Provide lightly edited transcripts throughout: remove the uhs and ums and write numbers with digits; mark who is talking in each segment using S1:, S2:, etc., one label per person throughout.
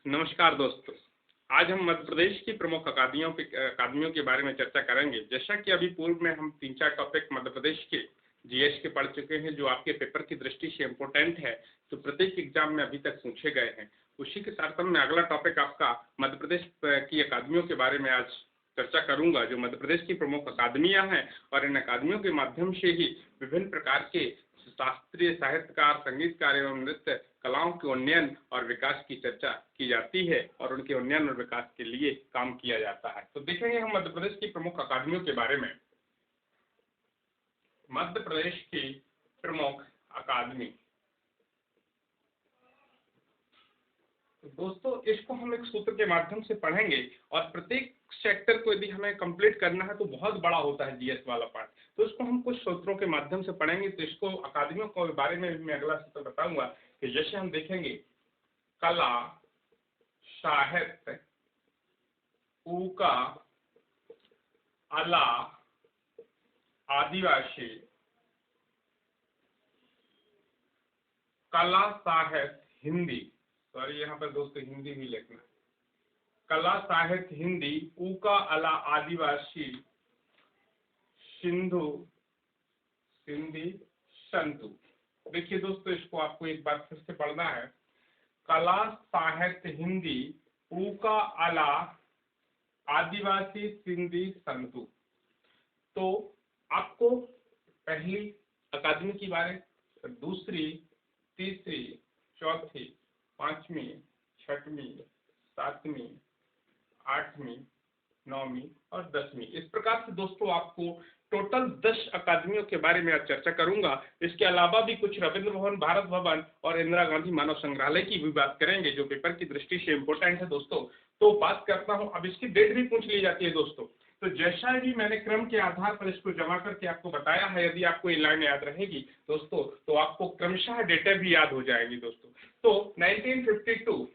S1: नमस्कार दोस्तों। आज हम मध्य प्रदेश की प्रमुख अकादमियों के बारे में चर्चा करेंगे। जैसा कि अभी पूर्व में हम 3-4 टॉपिक मध्य प्रदेश के जीएस के पढ़ चुके हैं, जो आपके पेपर की दृष्टि से इम्पोर्टेंट है, तो प्रत्येक एग्जाम में अभी तक पूछे गए हैं। उसी के साथ में अगला टॉपिक आपका मध्य प्रदेश की अकादमियों के बारे में आज चर्चा करूंगा, जो मध्य प्रदेश की प्रमुख अकादमियां हैं, और इन अकादमियों के माध्यम से ही विभिन्न प्रकार के शास्त्रीय साहित्यकार, संगीतकार एवं नृत्य कलाओं के उन्नयन और विकास की चर्चा की जाती है और उनके उन्नयन और विकास के लिए काम किया जाता है। तो देखेंगे हम मध्य प्रदेश की प्रमुख अकादमियों के बारे में। मध्य प्रदेश की प्रमुख अकादमी, तो दोस्तों इसको हम एक सूत्र के माध्यम से पढ़ेंगे और प्रत्येक सेक्टर को यदि हमें कंप्लीट करना है तो बहुत बड़ा होता है जीएस वाला पार्ट, तो इसको हम कुछ सूत्रों के माध्यम से पढ़ेंगे। तो इसको अकादमियों के बारे में मैं अगला सूत्र बताऊंगा कि जैसे हम देखेंगे कला, साहित्य, ऊका, अला, आदिवासी, कला, साहित्य, हिंदी, सॉरी यहाँ पर दोस्तों हिंदी भी लिखना है, कला, साहित्य, हिंदी, ऊका, अला, आदिवासी, सिंधु, सिंधी, संतु। देखिए दोस्तों इसको आपको एक बार फिर से पढ़ना है। कला, साहित्य, हिंदी, ऊका, अला, आदिवासी, सिंधी, संतु। तो आपको पहली अकादमी के बारे, दूसरी, तीसरी, चौथी, पांचवी, छठवीं, सातवीं, आठवीं, नौवीं और 10वीं, इस प्रकार से दोस्तों आपको टोटल 10 अकादमियों के बारे में आज चर्चा करूंगा। इसके अलावा भी कुछ रविंद्र भवन, भारत भवन और इंदिरा गांधी मानव संग्रहालय की भी बात करेंगे, जो पेपर की दृष्टि से इम्पोर्टेंट है दोस्तों। तो बात करता हूं, अब इसकी डेट भी पूछ ली जाती है दोस्तों। तो जैसा भी मैंने क्रम के आधार पर इसको जमा करके आपको बताया है, यदि आपको ये लाइन याद रहेगी दोस्तों तो आपको क्रमशः डेटा भी याद हो जाएगी दोस्तों। तो 1952,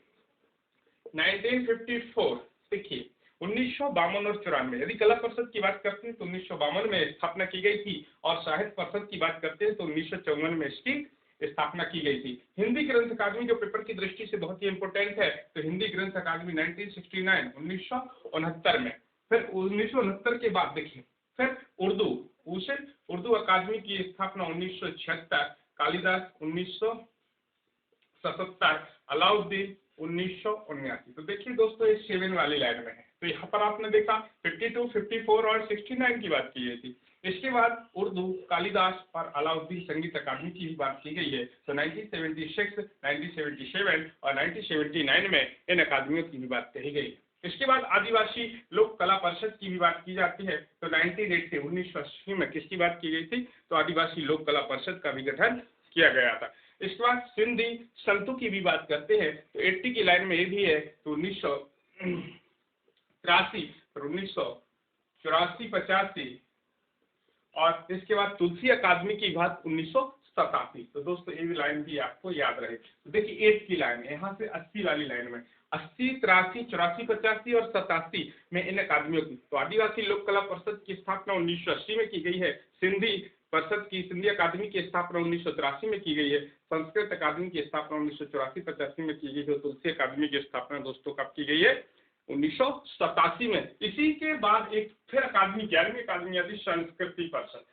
S1: 1954, देखिए 1952 और 94, यदि कला परिषद की बात करते हैं तो 1952 में स्थापना की गई थी, और साहित्य परिषद की बात करते हैं तो 1954 में इसकी स्थापना की गई थी। हिंदी ग्रंथ अकादमी जो पेपर की दृष्टि से बहुत ही इंपॉर्टेंट है, तो हिंदी ग्रंथ अकादमी 1969, 1969 में। फिर 1969 के बाद देखिए फिर उर्दू अकादमी की स्थापना 1976, कालिदास 1977, अलाउद्दीन 1979। तो देखिए दोस्तों ये 7 वाली लाइन में है। तो यहाँ पर आपने देखा 52, 54 और 69 की बात की गई थी। इसके बाद उर्दू, कालिदास और अलाउद्दीन संगीत अकादमी की भी बात की गई है। तो 1976, 1977 और 1979 में इन अकादमियों की भी बात कही गई है। इसके बाद आदिवासी लोक कला परिषद की भी बात की जाती है। तो 1980 में किसकी बात की गई थी? तो आदिवासी लोक कला परिषद का भी गठन किया गया था। इसके बाद सिंधी संतु की भी बात करते हैं, तो 80 की लाइन में ये भी है। तो 1983, 1984, 85 और इसके बाद तुलसी अकादमी की बात 1987। तो दोस्तों ये भी लाइन भी आपको याद रहे। तो देखिए 8 की लाइन यहाँ से 80 वाली लाइन में 80, 83, 84, 85 और 87 में इन अकादमियों की। तो आदिवासी लोक कला परिषद की स्थापना 1980 में की गई है। सिंधी अकादमी की स्थापना 1983 में की गई है। संस्कृत अकादमी की स्थापना 1984-85 में की गई है। तुलसी अकादमी की स्थापना दोस्तों कब की गई है? 1987 में। इसी के बाद एक फिर अकादमी, 11वीं अकादमी आती संस्कृति परिषद।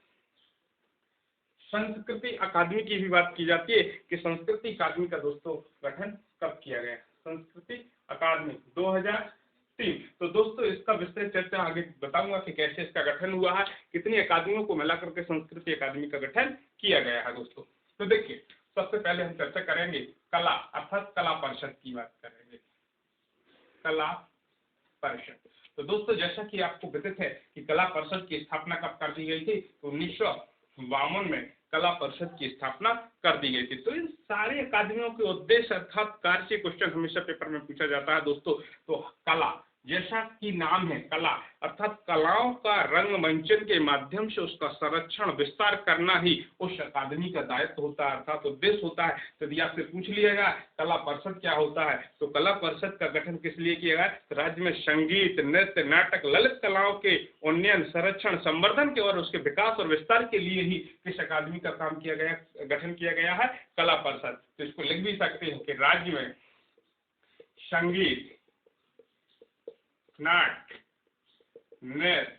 S1: संस्कृति अकादमी की भी बात की जाती है कि संस्कृति अकादमी का दोस्तों गठन कब किया गया? संस्कृति अकादमी 2003। तो दोस्तों इसका विस्तृत चर्चा आगे बताऊंगा कि कैसे इसका गठन हुआ है, कितनी अकादमियों को मिला करके संस्कृति अकादमी का गठन किया गया है दोस्तों। तो देखिए सबसे पहले हम चर्चा करेंगे कला अर्थात कला परिषद की बात करेंगे। कला परिषद, तो दोस्तों जैसा कि आपको विदित है कि कला परिषद की स्थापना कब कर दी गई थी? तो 1952 में कला परिषद की स्थापना कर दी गई थी। तो इन सारी अकादमियों के उद्देश्य अर्थात कार्य से क्वेश्चन हमेशा पेपर में पूछा जाता है दोस्तों। तो कला, जैसा कि नाम है कला, अर्थात कलाओं का रंगमंचन के माध्यम से उसका संरक्षण विस्तार करना ही उस अकादमी का दायित्व होता है, अर्थात उद्देश्य होता है। तो यदि आपसे पूछ लिया गया कला परिषद क्या होता है, तो कला परिषद का गठन किस लिए किया गया? राज्य में संगीत, नृत्य, नाटक, ललित कलाओं के उन्नयन, संरक्षण, संवर्धन के और उसके विकास और विस्तार के लिए ही किस अकादमी का काम किया गया, गठन किया गया है? कला परिषद। तो इसको लिख भी सकते हैं कि राज्य में संगीत, नाट्य, नृत्य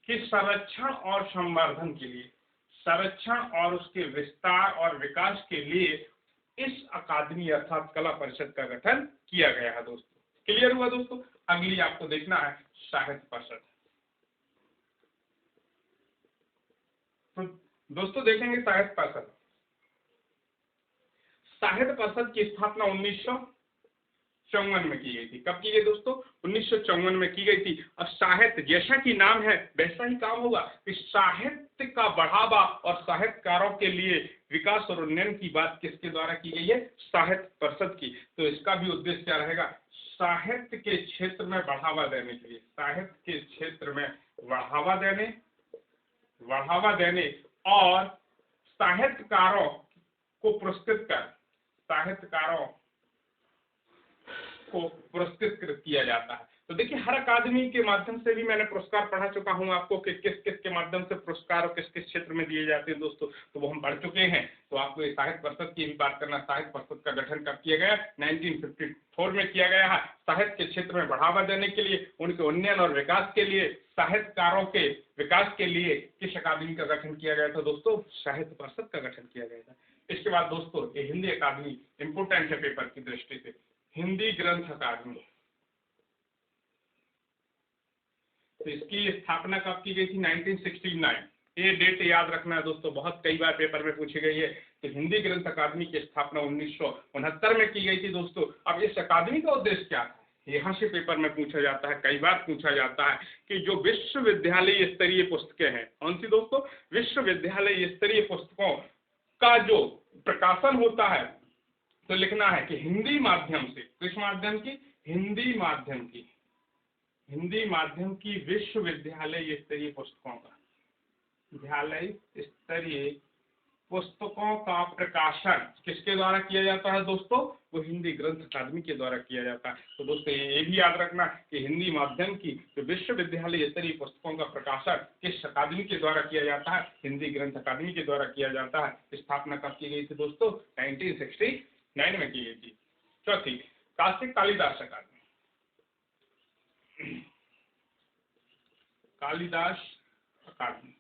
S1: के संरक्षण और संवर्धन के लिए, संरक्षण और उसके विस्तार और विकास के लिए इस अकादमी अर्थात कला परिषद का गठन किया गया है दोस्तों। क्लियर हुआ दोस्तों? अगली आपको देखना है साहित्य परिषद। तो दोस्तों देखेंगे साहित्य परिषद। साहित्य परिषद की स्थापना 1954 में की गई थी। कब की गई दोस्तों? 1954 में की गई थी। और साहित्य जैसा कि नाम है वैसा ही काम होगा कि साहित्य का बढ़ावा और साहित्यकारों के लिए विकास और उन्नयन की बात किसके द्वारा की गई है? साहित्य परिषद की। तो इसका भी उद्देश्य क्या रहेगा? साहित्य के क्षेत्र में बढ़ावा देने के लिए, साहित्य के क्षेत्र में बढ़ावा देने और साहित्यकारों को पुरस्कृत कर, साहित्यकारों को पुरस्कृत किया जाता है। तो देखिए हर अकादमी के माध्यम से भी मैंने पुरस्कार पढ़ा चुका हूं आपको कि किस किस के माध्यम से पुरस्कार और किस किस क्षेत्र में दिए जाते हैं दोस्तों, तो वो हम पढ़ चुके हैं। तो आपको ये साहित्य परिषद की भी बात करना। साहित्य परिषद का गठन कब किया गया? 1954 में किया गया है। साहित्य के क्षेत्र में बढ़ावा देने के लिए, उनके उन्नयन और विकास के लिए, साहित्यकारों के विकास के लिए किस अकादमी का गठन किया गया था दोस्तों? साहित्य परिषद का गठन किया गया था। इसके बाद दोस्तों ये हिंदी अकादमी इंपोर्टेंट है पेपर की दृष्टि से। हिंदी ग्रंथ अकादमी, तो इसकी स्थापना कब की गई थी? 1969। ये डेट याद रखना है दोस्तों, बहुत कई बार पेपर में पूछी गई है। तो हिंदी ग्रंथ अकादमी की स्थापना 1969 में की गई थी दोस्तों। अब इस अकादमी का उद्देश्य क्या था? यहाँ से पेपर में पूछा जाता है, कई बार पूछा जाता है कि जो विश्वविद्यालय स्तरीय पुस्तकें हैं, कौन सी दोस्तों? विश्वविद्यालय स्तरीय पुस्तकों का जो प्रकाशन होता है, तो लिखना है कि हिंदी माध्यम से, किस माध्यम की? हिंदी माध्यम की विश्वविद्यालय स्तरीय पुस्तकों का, विद्यालय स्तरीय पुस्तकों का प्रकाशन किसके द्वारा किया जाता है दोस्तों? वो हिंदी ग्रंथ अकादमी के द्वारा किया जाता है। तो दोस्तों ये भी याद रखना कि हिंदी माध्यम की जो विश्वविद्यालय स्तरीय पुस्तकों का प्रकाशन किस अकादमी के द्वारा किया जाता है? हिंदी ग्रंथ अकादमी के द्वारा किया जाता है। स्थापना कब की गई थी दोस्तों? 1969 में की गई थी। चौथी, काशी कालिदास अकादमी। कालिदास अकादमी,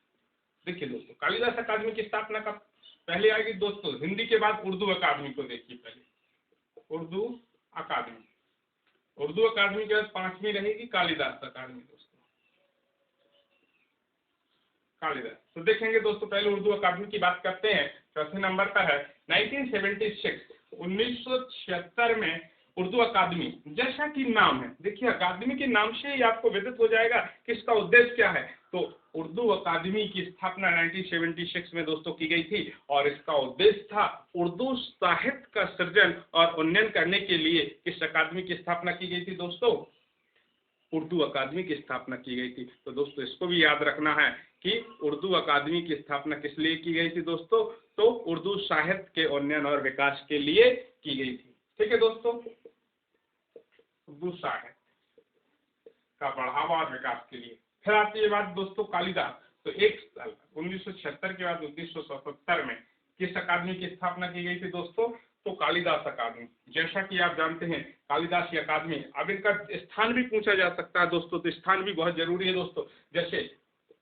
S1: देखिए दोस्तों कालिदास अकादमी की स्थापना कब? पहले आएगी दोस्तों हिंदी के बाद उर्दू अकादमी को देखिए। पहले उर्दू अकादमी, उर्दू अकादमी के बाद पांचवी रहेगी कालिदास अकादमी दोस्तों। कालिदास, तो देखेंगे दोस्तों पहले उर्दू अकादमी की बात करते हैं। चौथे नंबर पर है 1976 में उर्दू अकादमी। जैसा कि नाम है, देखिए अकादमी के नाम से ही आपको विदित हो जाएगा कि इसका उद्देश्य क्या है। तो उर्दू अकादमी की स्थापना 1976 में दोस्तों की गई थी और इसका उद्देश्य था उर्दू साहित्य का सृजन और उन्नयन करने के लिए किस अकादमी की स्थापना की गई थी दोस्तों? उर्दू अकादमी की स्थापना की गई थी। तो दोस्तों इसको भी याद रखना है कि उर्दू अकादमी की स्थापना किस लिए की गई थी दोस्तों? तो उर्दू साहित्य के उन्नयन और विकास के लिए की गई थी। ठीक है दोस्तों, उर्दू साहित्य का बढ़ावा और विकास के लिए। फिर आती है बात दोस्तों कालिदास। तो एक साल 1976 के बाद 1977 में किस अकादमी की स्थापना की गई थी दोस्तों? तो कालिदास अकादमी। जैसा कि आप जानते हैं कालिदास अकादमी, अब इनका स्थान भी पूछा जा सकता है दोस्तों, तो स्थान भी बहुत जरूरी है दोस्तों। जैसे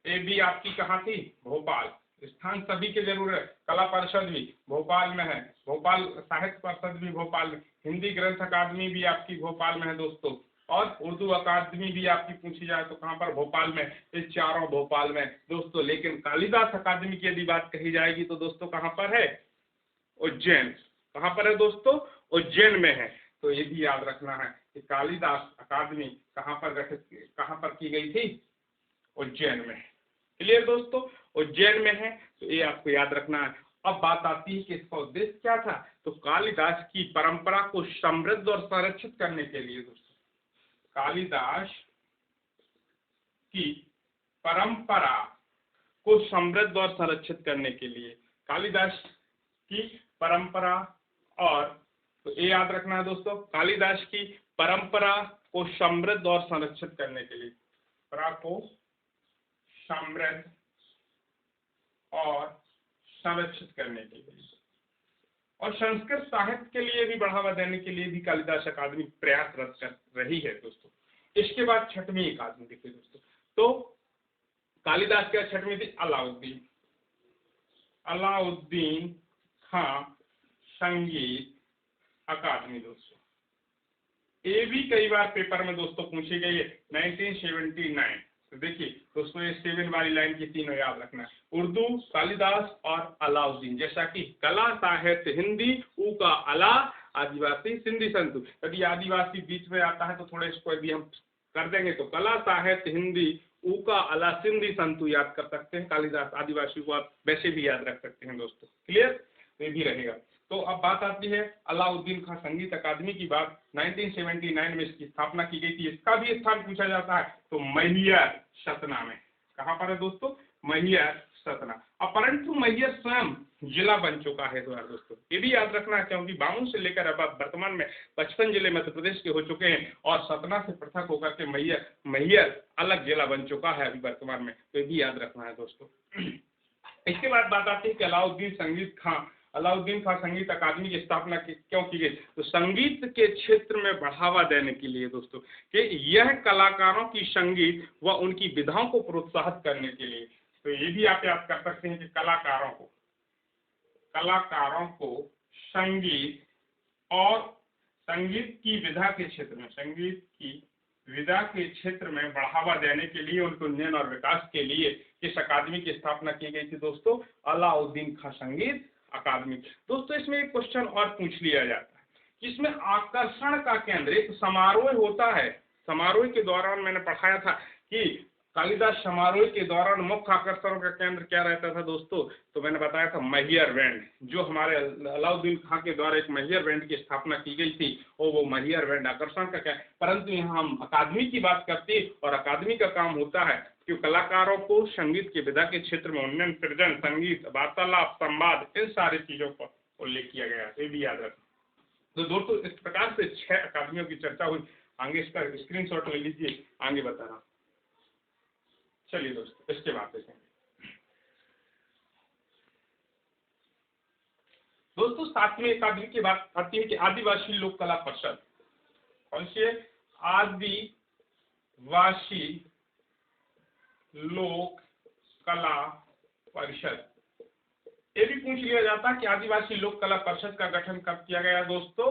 S1: ए भी आपकी कहाँ थी? भोपाल। स्थान सभी के जरूर है। कला परिषद भी भोपाल में है, भोपाल साहित्य परिषद भी भोपाल में, हिंदी ग्रंथ अकादमी भी आपकी भोपाल में है दोस्तों, और उर्दू अकादमी भी आपकी पूछी जाए तो कहाँ पर? भोपाल में। ये चारों भोपाल में दोस्तों। लेकिन कालिदास अकादमी की यदि बात कही जाएगी तो दोस्तों कहाँ पर है? उज्जैन। कहाँ पर है दोस्तों? उज्जैन में है। तो ये भी याद रखना है कि कालिदास अकादमी कहाँ पर की गई थी? उज्जैन में। क्लियर दोस्तों? उज्जैन में है, तो ये आपको याद रखना है। अब बात आती है कि इसका उद्देश्य क्या था? तो कालिदास की परंपरा को समृद्ध और संरक्षित करने के लिए दोस्तों, कालिदास की परंपरा को समृद्ध और संरक्षित करने के लिए, कालिदास की परंपरा और, तो ये याद रखना है दोस्तों, कालिदास की परंपरा को समृद्ध और संरक्षित करने के लिए, परंपरा को समृद्ध और संरक्षित करने के लिए और संस्कृत साहित्य के लिए भी बढ़ावा देने के लिए भी कालिदास अकादमी प्रयासरत कर रही है दोस्तों। इसके बाद छठवीं अकादमी देखिए दोस्तों, तो कालिदास का छठवीं थी अलाउद्दीन खां संगीत अकादमी दोस्तों। ये भी कई बार पेपर में दोस्तों पूछी गई है 1979। तो देखिए दोस्तों ये 7 वाली लाइन की तीनों याद रखना है, उर्दू, कालिदास और अलाउद्दीन। जैसा कि कला साहित्य हिंदी, ऊ का अला, आदिवासी सिंधी संतु। यदि आदिवासी बीच में आता है तो थोड़ा इसको यदि हम कर देंगे तो कला साहित्य हिंदी, ऊ का अला, सिंधी संतु याद कर सकते हैं। कालिदास आदिवासी को आप वैसे भी याद रख सकते हैं दोस्तों। क्लियर, ये भी रहेगा। तो अब बात आती है अलाउद्दीन खां संगीत अकादमी की बात। 1979 में इसकी स्थापना की गई थी। इसका भी स्थान पूछा जाता है तो मैहर सतना में। कहाँ पर है दोस्तों? मैहर सतना। अब परंतु मैहर स्वयं जिला बन चुका है दोस्तों, ये भी याद रखना है, क्योंकि 52 से लेकर अब वर्तमान में 55 जिले मध्य प्रदेश के हो चुके हैं और सतना से पृथक होकर के मैहर अलग जिला बन चुका है अभी वर्तमान में। तो ये भी याद रखना है दोस्तों। इसके बाद बात आती है कि अलाउद्दीन खां संगीत अकादमी की स्थापना क्यों की गई? तो संगीत के क्षेत्र में बढ़ावा देने के लिए दोस्तों, कि यह कलाकारों की संगीत व उनकी विधाओं को प्रोत्साहित करने के लिए। तो ये भी आप याद कर सकते हैं कि कलाकारों को संगीत और संगीत की विधा के क्षेत्र में बढ़ावा देने के लिए, उनके उन्नयन और विकास के लिए इस अकादमी की स्थापना की गई थी दोस्तों, अलाउद्दीन खां संगीत अकादमी। दोस्तों इसमें एक क्वेश्चन और पूछ लिया जाता है, इसमें आकर्षण का केंद्र, एक समारोह होता है, समारोह के दौरान मैंने पढ़ाया था कि कालिदास समारोह के दौरान मुख्य आकर्षण का केंद्र क्या रहता था दोस्तों? तो मैंने बताया था मैहर बैंड, जो हमारे अलाउद्दीन खां के द्वारा एक मैहर बैंड की स्थापना की गई थी, और वो मैहर बैंड आकर्षण का क्या। परंतु यहाँ हम अकादमी की बात करते हैं और अकादमी का काम होता है कि कलाकारों को संगीत की विधा के क्षेत्र में उन्नयन, सृजन, संगीत, वार्तालाप, संवाद, इन सारी चीजों का उल्लेख किया गया, ये भी याद रखना। तो दोस्तों इस प्रकार से 6 अकादमियों की चर्चा हुई। आगे इसका स्क्रीनशॉट ले लीजिए, आगे बता रहा हूँ। चलिए दोस्तों इसके बाद देखेंगे दोस्तों 7वीं अकादमी की बात आती है कि आदिवासी लोक कला परिषद। कौन सी है? आदिवासी लोक कला परिषद। ये भी पूछ लिया जाता है कि आदिवासी लोक कला परिषद का गठन कब किया गया दोस्तों?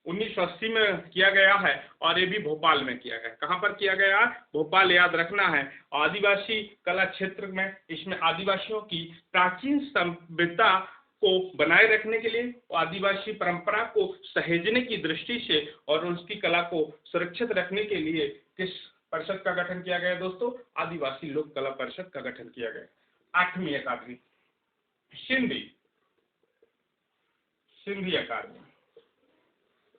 S1: 1980 में किया गया है, और ये भी भोपाल में किया गया। कहाँ पर किया गया? भोपाल, याद रखना है। आदिवासी कला क्षेत्र में इसमें आदिवासियों की प्राचीन सभ्यता को बनाए रखने के लिए, आदिवासी परंपरा को सहेजने की दृष्टि से और उसकी कला को सुरक्षित रखने के लिए किस परिषद का गठन किया गया दोस्तों? आदिवासी लोक कला परिषद का गठन किया गया। 8वीं अकादमी सिंधी अकादमी।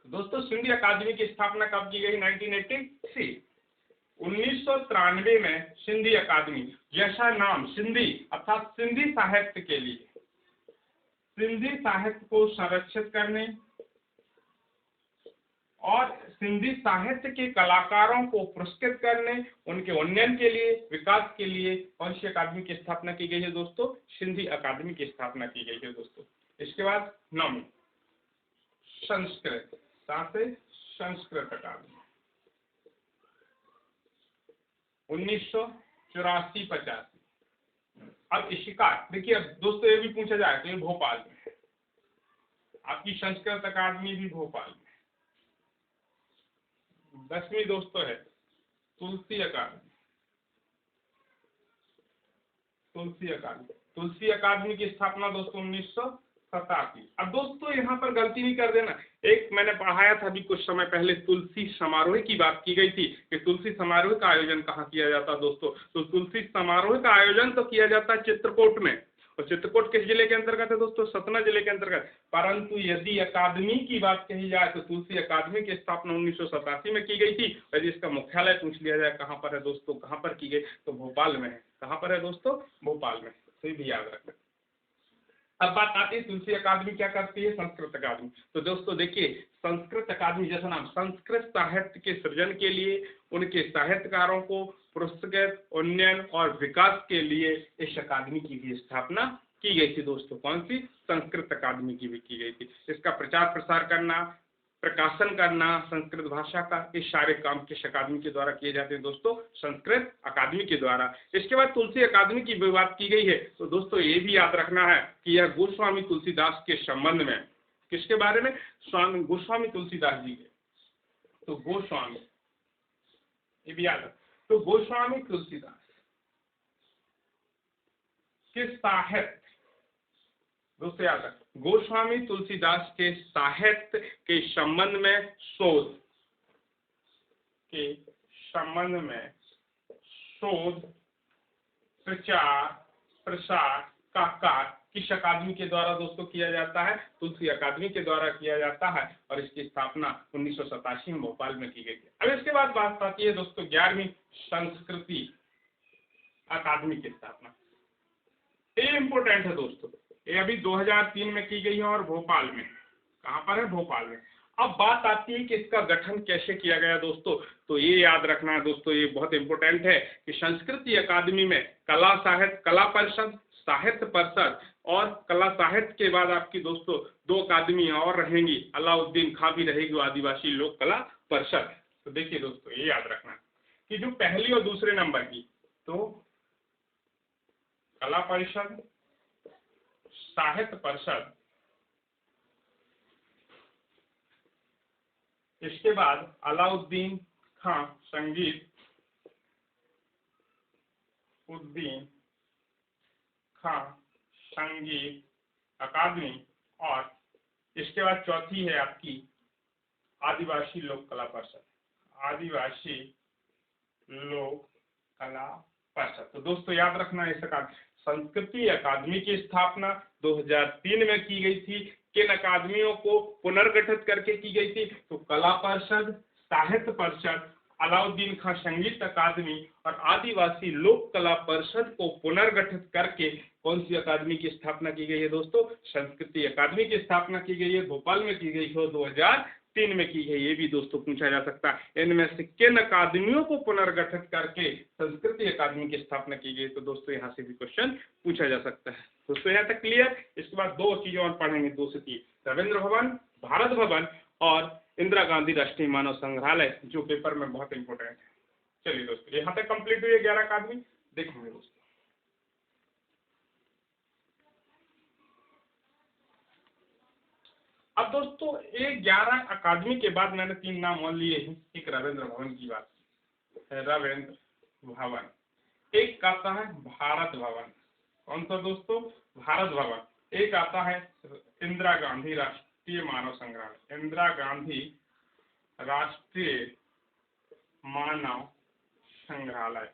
S1: दोस्तों सिंधी अकादमी की स्थापना कब की गई? 1983। 1993 में सिंधी अकादमी, जैसा नाम सिंधी अर्थात सिंधी साहित्य के लिए, सिंधी साहित्य को संरक्षित करने और सिंधी साहित्य के कलाकारों को पुरस्कृत करने, उनके उन्नयन के लिए, विकास के लिए कौन सी अकादमी की स्थापना की गई है दोस्तों? सिंधी अकादमी की स्थापना की गई है दोस्तों। इसके बाद 9वीं संस्कृत अकादमी 1984-85। अब इसका देखिए, अब दोस्तों ये भी पूछा जाए तो ये भोपाल में है, आपकी संस्कृत अकादमी भी भोपाल में। 10वीं दोस्तों है तुलसी अकादमी की स्थापना दोस्तों 1987। अब दोस्तों यहाँ पर गलती नहीं कर देना, एक मैंने पढ़ाया था अभी कुछ समय पहले, तुलसी समारोह की बात की गई थी कि तुलसी समारोह का आयोजन कहाँ किया जाता है दोस्तों? तो तुलसी समारोह का आयोजन तो किया जाता है चित्रकूट में, और चित्रकूट किस जिले के अंतर्गत है दोस्तों? सतना जिले के अंतर्गत। परंतु यदि अकादमी की बात कही जाए तो तुलसी अकादमी की स्थापना 1987 में की गई थी। यदि इसका मुख्यालय पूछ लिया जाए कहाँ पर है दोस्तों, कहाँ पर की गई, तो भोपाल में है। कहाँ पर है दोस्तों? भोपाल में। तो ये भी याद रखना। अब बात आती है तुलसी अकादमी क्या करती है? संस्कृत अकादमी। तो दोस्तों देखिए, संस्कृत अकादमी जैसा नाम, संस्कृत साहित्य के सृजन के लिए, उनके साहित्यकारों को पुरस्कृत, उन्नयन और विकास के लिए इस अकादमी की भी स्थापना की गई थी दोस्तों, कौन सी? संस्कृत अकादमी की भी की गई थी। इसका प्रचार प्रसार करना, प्रकाशन करना संस्कृत भाषा का, इस सारे काम किस अकादमी के द्वारा किए जाते हैं दोस्तों? संस्कृत अकादमी के द्वारा। इसके बाद तुलसी अकादमी की भी बात की गई है, तो दोस्तों ये भी याद रखना है कि यह गोस्वामी तुलसीदास के संबंध में, किसके बारे में? स्वामी गोस्वामी तुलसीदास जी के। तो गोस्वामी, ये भी याद रख, तो गोस्वामी तुलसीदास के साहित्य, दोस्तों याद रख, गोस्वामी तुलसीदास के साहित्य के संबंध में शोध, के संबंध में शोध, प्रचार प्रसार का कार्य किस अकादमी के द्वारा दोस्तों किया जाता है? तुलसी अकादमी के द्वारा किया जाता है, और इसकी स्थापना 1987 में भोपाल में की गई थी। अब इसके बाद बात आती है दोस्तों 11वीं संस्कृति अकादमी की स्थापना। ये इंपॉर्टेंट है दोस्तों, ये अभी 2003 में की गई है और भोपाल में। कहाँ पर है? भोपाल में। अब बात आती है कि इसका गठन कैसे किया गया दोस्तों, तो ये याद रखना है दोस्तों, ये बहुत इंपॉर्टेंट है कि संस्कृति अकादमी में कला साहित्य, कला परिषद, साहित्य परिषद और कला साहित्य के बाद आपकी दोस्तों 2 अकादमी और रहेंगी, अलाउद्दीन खां भी रहेगी, आदिवासी लोक कला परिषद। तो देखिए दोस्तों ये याद रखना कि जो पहली और दूसरे नंबर की, तो कला परिषद, साहित्य परिषद, इसके बाद अलाउद्दीन खां संगीत, उद्दीन खां संगीत अकादमी, और इसके बाद चौथी है आपकी आदिवासी लोक कला परिषद, आदिवासी लोक कला परिषद। तो दोस्तों याद रखना इस संस्कृति अकादमी की स्थापना 2003 में की गई थी। किन अकादमियों को पुनर्गठित करके की गई थी? तो कला परिषद, साहित्य परिषद, अलाउद्दीन खां संगीत अकादमी और आदिवासी लोक कला परिषद को पुनर्गठित करके कौन सी अकादमी की स्थापना की गई है दोस्तों? संस्कृति अकादमी की स्थापना की गई है, भोपाल में की गई है, 2003 में की गई। ये भी दोस्तों पूछा जा सकता है, इनमें से किन अकादमियों को पुनर्गठित करके संस्कृति अकादमी की स्थापना की गई? तो दोस्तों यहाँ से भी क्वेश्चन पूछा जा सकता है। दोस्तों यहाँ तक क्लियर? इसके बाद 2 चीजें और पढ़ेंगे, 2 से 3, रविंद्र भवन, भारत भवन और इंदिरा गांधी राष्ट्रीय मानव संग्रहालय, जो पेपर में बहुत इंपॉर्टेंट है। चलिए दोस्तों यहाँ तक कंप्लीट हुई है 11 अकादमी, देखेंगे दोस्तों। अब दोस्तों ये 11 अकादमी के बाद मैंने 3 नाम और लिए हैं। एक रविंद्र भवन की बात है, रविंद्र भवन। एक आता है भारत भवन, कौन सा दोस्तों? भारत भवन। एक आता है इंदिरा गांधी राष्ट्रीय मानव संग्रहालय, इंदिरा गांधी राष्ट्रीय मानव संग्रहालय।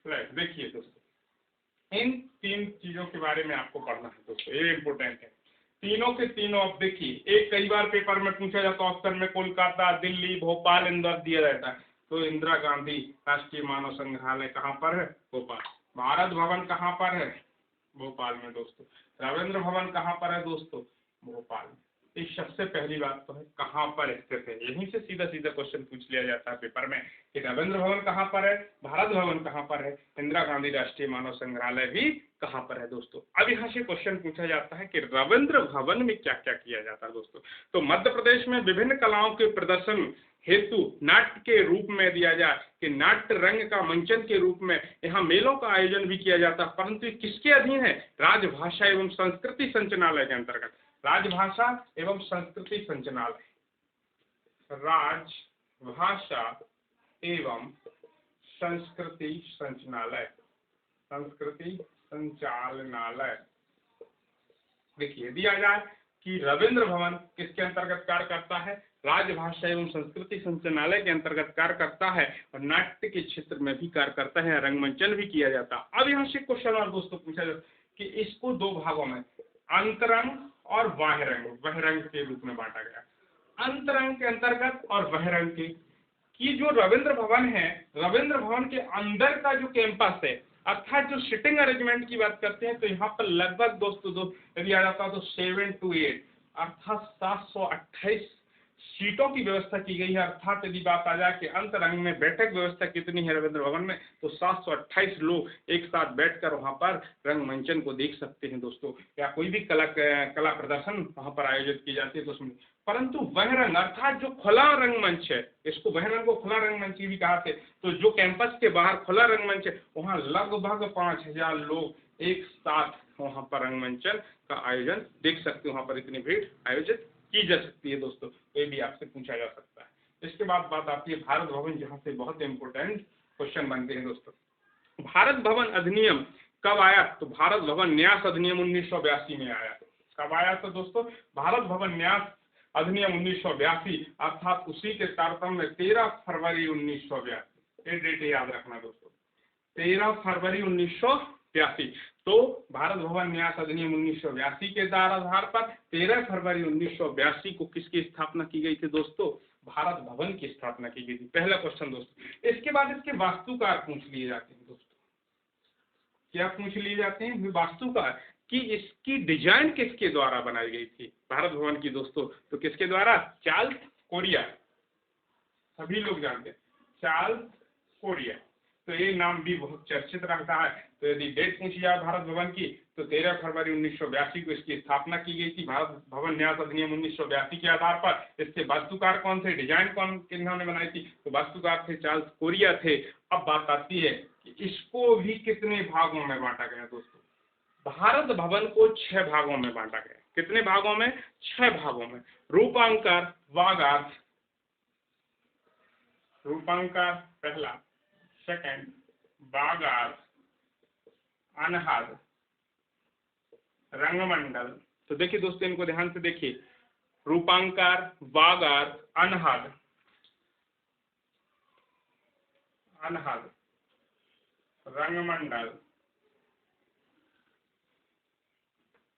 S1: देखिए दोस्तों इन 3 चीजों के बारे में आपको पढ़ना है दोस्तों, ये इंपॉर्टेंट है। तीनों के तीनों अब देखिए, एक कई बार पेपर में पूछा जाता है, ऑप्शन में कोलकाता, दिल्ली, भोपाल, इंदौर दिया जाता है। तो इंदिरा गांधी राष्ट्रीय मानव संग्रहालय कहाँ पर है? भोपाल। भारत भवन कहाँ पर है? भोपाल में दोस्तों। रविंद्र भवन कहाँ पर है दोस्तों? भोपाल में। इस सबसे पहली बात तो है कहाँ पर स्थित है, यहीं से सीधा सीधा क्वेश्चन पूछ लिया जाता है पेपर में कि रविंद्र भवन कहाँ पर है, भारत भवन कहाँ पर है, इंदिरा गांधी राष्ट्रीय मानव संग्रहालय भी कहाँ पर है दोस्तों। अब यहाँ से क्वेश्चन पूछा जाता है कि रविंद्र भवन में क्या क्या किया जाता है दोस्तों। तो मध्य प्रदेश में विभिन्न कलाओं के प्रदर्शन हेतु नाट्य के रूप में दिया जाए कि नाट्य रंग का मंचन के रूप में यहाँ मेलों का आयोजन भी किया जाता है, परंतु किसके अधीन है? राजभाषा एवं संस्कृति संचालनालय के अंतर्गत। राजभाषा एवं संस्कृति संचालनालय, राजभाषा एवं संस्कृति संचालनालय, संस्कृति संचालनालय। देखिए दिया जाए कि रविंद्र भवन किसके अंतर्गत कार्य करता है? राजभाषा एवं संस्कृति संचालनालय के अंतर्गत कार्य करता है और नाट्य के क्षेत्र में भी कार्य करता है, रंगमंचन भी किया जाता है। अब यहाँ से क्वेश्चन और दोस्तों पूछा जाता है कि इसको 2 भागों में अंतरंग और बाह्यरंग, बहिरंग के रूप में बांटा गया। अंतरंग के अंतर्गत और बहिरंग के कि जो रविंद्र भवन है, रविंद्र भवन के अंदर का जो कैंपस है, अर्थात जो सिटिंग अरेंजमेंट की बात करते हैं, तो यहाँ पर लगभग दोस्तों यदि आ जाता है तो 7 to 8 अर्थात 728 सीटों की व्यवस्था की गई है, अर्थात यदि बात आ जाए कि अंतरंग में बैठक व्यवस्था कितनी है रविंद्र भवन में, तो 728 लोग एक साथ बैठकर वहां पर रंगमंचन को देख सकते हैं दोस्तों, या कोई भी कला प्रदर्शन वहां पर आयोजित की जाती है तो उसमें। परंतु बहिरंग अर्थात जो खुला रंगमंच है, इसको बहिरंग को खुला रंगमंच भी कहा थे, तो जो कैंपस के बाहर खुला रंगमंच है वहां लगभग 5000 लोग एक साथ वहां पर रंगमंचन का आयोजन देख सकते हैं, वहां पर इतनी भीड़ आयोजित की जा सकती है दोस्तों, ये भी आपसे पूछा जा सकता है। इसके बाद बात आती है भारत भवन, जहां से बहुत इंपोर्टेंट क्वेश्चन बनते हैं दोस्तों। भारत भवन अधिनियम कब आया? तो भारत भवन न्यास अधिनियम 1982 में आया। कब आया? तो दोस्तों भारत भवन न्यास अधिनियम 1982, अर्थात उसी के तारतम्य में 13 फरवरी 1982, ये डेट याद रखना दोस्तों, 13 फरवरी 1982। तो भारत भवन न्यास अधिनियम 1982 के आधार पर 13 फरवरी 1982 को किसकी स्थापना की गई थी दोस्तों? भारत भवन की स्थापना की गई थी। पहला क्वेश्चन दोस्तों। इसके बाद इसके वास्तुकार पूछ लिए जाते हैं दोस्तों। क्या पूछ लिए जाते हैं? वास्तुकार कि इसकी डिजाइन किसके द्वारा बनाई गई थी भारत भवन की दोस्तों? तो किसके द्वारा? चार्ल्स कोरिया, सभी लोग जानते हैं चार्ल्स कोरिया, तो ये नाम भी बहुत चर्चित रहता है। तो यदि डेट पूछी जाए भारत भवन की, तो 13 फरवरी 1982 को इसकी स्थापना की गई थी भारत भवन न्यास अधिनियम 1982 के आधार पर। इसके वास्तुकार कौन थे, डिजाइन कौन किन्होंने बनाई थी? तो वास्तुकार थे चार्ल्स कोरिया थे। अब बात आती है कि इसको भी कितने भागों में बांटा गया दोस्तों? भारत भवन को 6 भागों में बांटा गया। कितने भागों में? 6 भागों में। रूपांकार, वागार्थ, रूपांकार पहला, सेकंड वागार्थ, अनहद, रंगमंडल। तो देखिए दोस्तों, इनको ध्यान से देखिए, रूपांकार, वागार्थ, अनहद, रंगमंडल,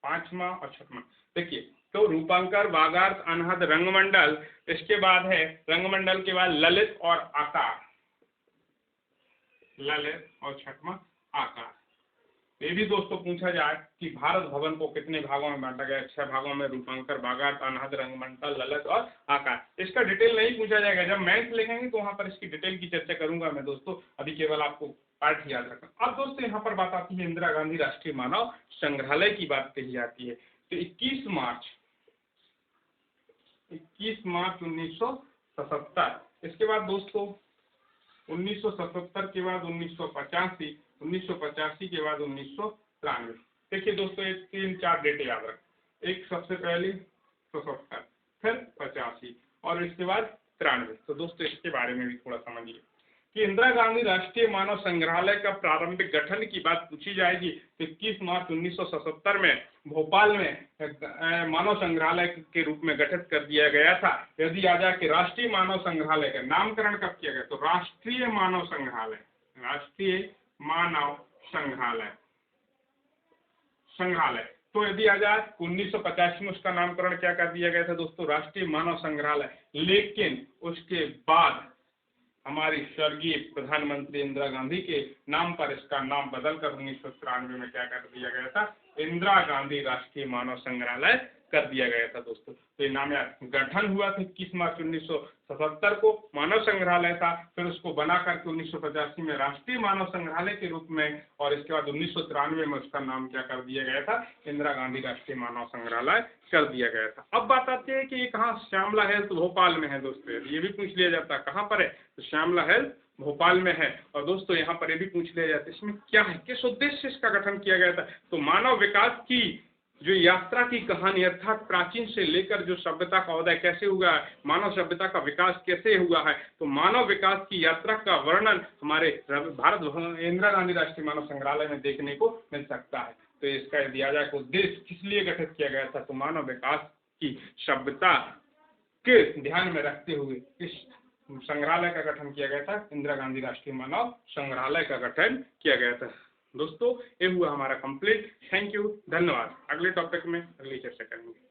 S1: पांचवा और छठवां। देखिए, तो रूपांकर, वागार्थ, अनहद, रंगमंडल, इसके बाद है रंगमंडल के बाद ललित और आकार, ललित और छठवां आकार। ये भी दोस्तों पूछा जाए कि भारत भवन को कितने भागों में बांटा गया? 6 भागों में, रूपांकर, वागार्थ, अनहद, रंगमंडल, ललित और आकार। इसका डिटेल नहीं पूछा जाएगा, जब मैथ्स लिखेंगे तो वहां पर इसकी डिटेल की चर्चा करूंगा मैं दोस्तों, अभी केवल आपको पार्ट याद रखना। अब दोस्तों यहाँ पर बात आती है इंदिरा गांधी राष्ट्रीय मानव संग्रहालय की बात कही जाती है। तो 21 मार्च 1977। इसके बाद दोस्तों 1977 के बाद 1985, 1985 के बाद 1993। देखिए दोस्तों, एक 3-4 डेट याद रख, एक सबसे पहले 77, फिर 85 और इसके बाद 93। तो दोस्तों इसके बारे में भी थोड़ा समझिए कि इंदिरा गांधी राष्ट्रीय मानव संग्रहालय का प्रारंभिक गठन की बात पूछी जाएगी तो 21 मार्च 1977 में भोपाल में मानव संग्रहालय के रूप में गठित कर दिया गया था। यदि आ जाए कि राष्ट्रीय मानव संग्रहालय का नामकरण कब किया गया, तो राष्ट्रीय मानव संग्रहालय, राष्ट्रीय मानव संग्रहालय। तो यदि आ जाए 1985 में उसका नामकरण क्या कर दिया गया था दोस्तों? राष्ट्रीय मानव संग्रहालय। लेकिन उसके बाद हमारी स्वर्गीय प्रधानमंत्री इंदिरा गांधी के नाम पर इसका नाम बदलकर 1993 में क्या कर दिया गया था? इंदिरा गांधी राष्ट्रीय मानव संग्रहालय कर दिया गया था दोस्तों। तो ये नाम गठन हुआ था 21 मार्च 1977 को, मानव संग्रहालय था, फिर उसको बना करके 1985 में राष्ट्रीय मानव संग्रहालय के रूप में, और इसके बाद 1993 में उसका नाम क्या कर दिया गया था? इंदिरा गांधी राष्ट्रीय मानव संग्रहालय कर दिया गया था। अब बात आती है कि ये कहाँ? श्यामला हेल्थ भोपाल में है दोस्तों, ये भी पूछ लिया जाता है कहाँ पर है, तो श्यामला हेल्थ भोपाल में है। और दोस्तों यहाँ पर ये भी पूछ लिया जाता है इसमें क्या है, किस उद्देश्य से इसका गठन किया गया था? तो मानव विकास की जो यात्रा की कहानी, अर्थात प्राचीन से लेकर जो सभ्यता का उदय कैसे हुआ है, मानव सभ्यता का विकास कैसे हुआ है, तो मानव विकास की यात्रा का वर्णन हमारे भारत इंदिरा गांधी राष्ट्रीय मानव संग्रहालय में देखने को मिल सकता है। तो इसका दिया जाए उद्देश्य किस लिए गठित किया गया था, तो मानव विकास की सभ्यता के ध्यान में रखते हुए इस संग्रहालय का गठन किया गया था, इंदिरा गांधी राष्ट्रीय मानव संग्रहालय का गठन किया गया था। दोस्तों ये हुआ हमारा कंप्लीट। थैंक यू, धन्यवाद। अगले टॉपिक में अगली चर्चा करेंगे।